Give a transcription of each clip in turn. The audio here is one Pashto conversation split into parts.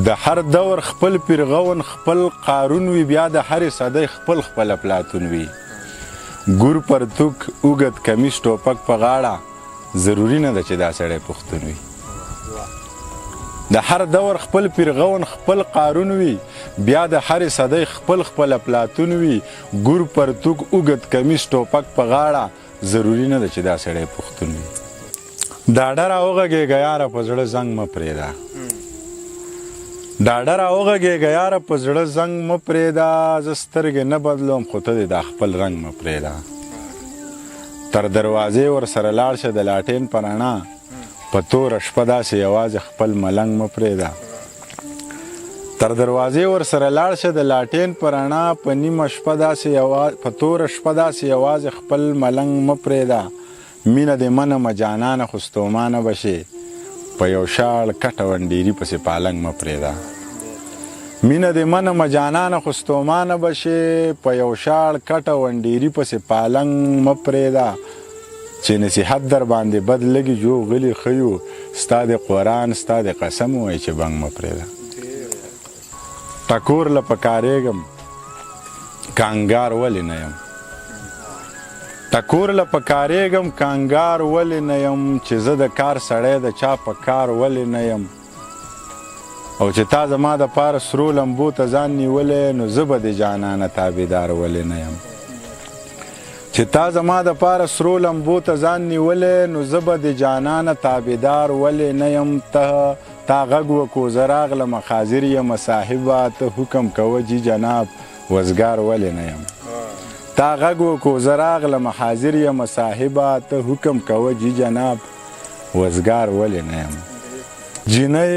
د هر دور خپل پیرغون خپل قارون وي بیا د هرې صدۍ خپل خپل افلاطون وي ګور پرتوک اوږد کمیس ټوپک په غاړه ضروري نه ده چې دا سړی پښتون وي د هر دور خپل پیرغون خپل قارون وي بیا د هرې صدۍ خپل خپل افلاطون وي ګور پرتوک اوږد کمیس ټوپک په غاړه ضروري نه ده چې دا سړی پښتون وي ډاډه راوغږېږه یاره په زړه زنګ مه پرېږده ډاډه راوغږېږه یاره په زړه زنګ مه پرېږده زه سترګې نه بدلوم خو ته دې دا خپل رنګ مه پرېږده تر دروازې ورسره لاړ شه د لاټین په رڼا په توره شپه داسې یوازې خپل ملنګ مه پرېږده تر دروازې ورسره لاړ شه د لاټین په رڼا په نیمه شپه داسې په توره شپه داسې یوازې خپل ملنګ مه پرېږده مینه دې منمه جانانه خو ستومانه به شې په یو شاړ کټه ونډیري پسې پالنګ مه پرېږده مینه دې منمه جانانه خو ستومانه به شې په یو شاړ کټه ونډیري پسې پالنګ مه پرېږده چې نصیحت در باندې بد لګي جو غلي ښیو ستا د قرآن ستا د قسم ووایي چې بنګ مه پرېږده ټکور له پکارېږم کانګار ولې نه یم ټکور له پکارېږم کانګار ولې نه یم چې زه د کار سړی د چا په کار ولې نه یم او چې تا زما دپاره سرو لمبو ته ځان نیولی نو زه به د جانانه تابعدار ولې نه یم چې تا زما دپاره سرو لمبو ته ځان نیولی نو زه به د جانانه تابعدار ولې نه یم تا غږ وکړو زه راغلم حاضر یم صاحبه ته حکم کوه جي جناب وزګار ولې نه یم تا غږ وکړو زه راغلم حاضر یم صاحبه ته حکم کوه جي جناب وزګار ولې نه یم جینۍ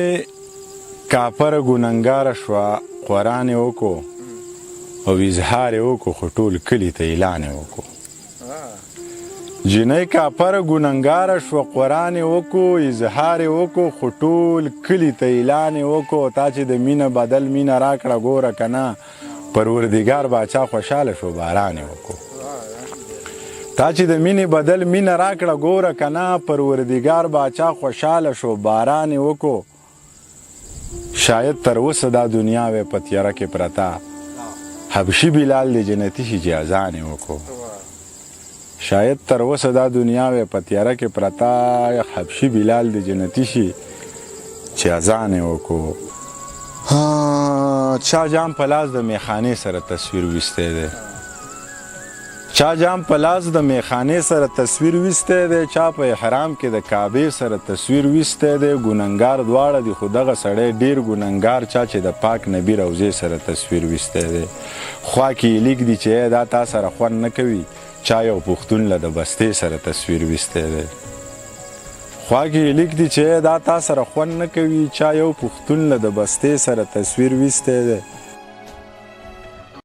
کافره ګنهګاره شوه قرآن یې وکړو او اظهار یې وکړو خو ټول کلي ته اعلان یې وکړو جینۍ کافره ګنهګاره شوه قرآن یې وکړو اظهار یې وکړو خو ټول کلي ته اعلان یې وکړو تا چې د مینه بدل مینه راکړه ګوره که نه پروردګار باچا خوشحاله شو باران یې وکړو تا چې د مینې بدل مینه راکړه ګوره که نه پروردګار باچا خوشحاله شو باران یې وکړو شاید تر اوسه دا دنیا وې په تیاره کې پرته حبشي بلال د جنتي شي چې اذان یې وکړو شاید تر اوسه دا دنیا وې په تیاره کې پرته حبشي بلال د جنتي شي چې اذان یې وکړو چا جام په لاس د میخانې سره تصویر ویستی دی چا جام په لاس د میخانې سره تصویر ویستی دی چا په احرام کې د کعبې سره تصویر ویستی دی ګنهګار دواړه دي خو دغه سړی ډېر ګنهګار چا چې د پاک نبي روضې سره تصویر ویستی دی خوا کې یې لیک دي چې دا تا سره خوند نه کوي چا یو پښتون له د بستې سره تصویر ویستی دی خوا کې یې لیک دي چې دا تا سره خوند نه کوي چا یو پښتون له د بستې سره تصویر ویستی دی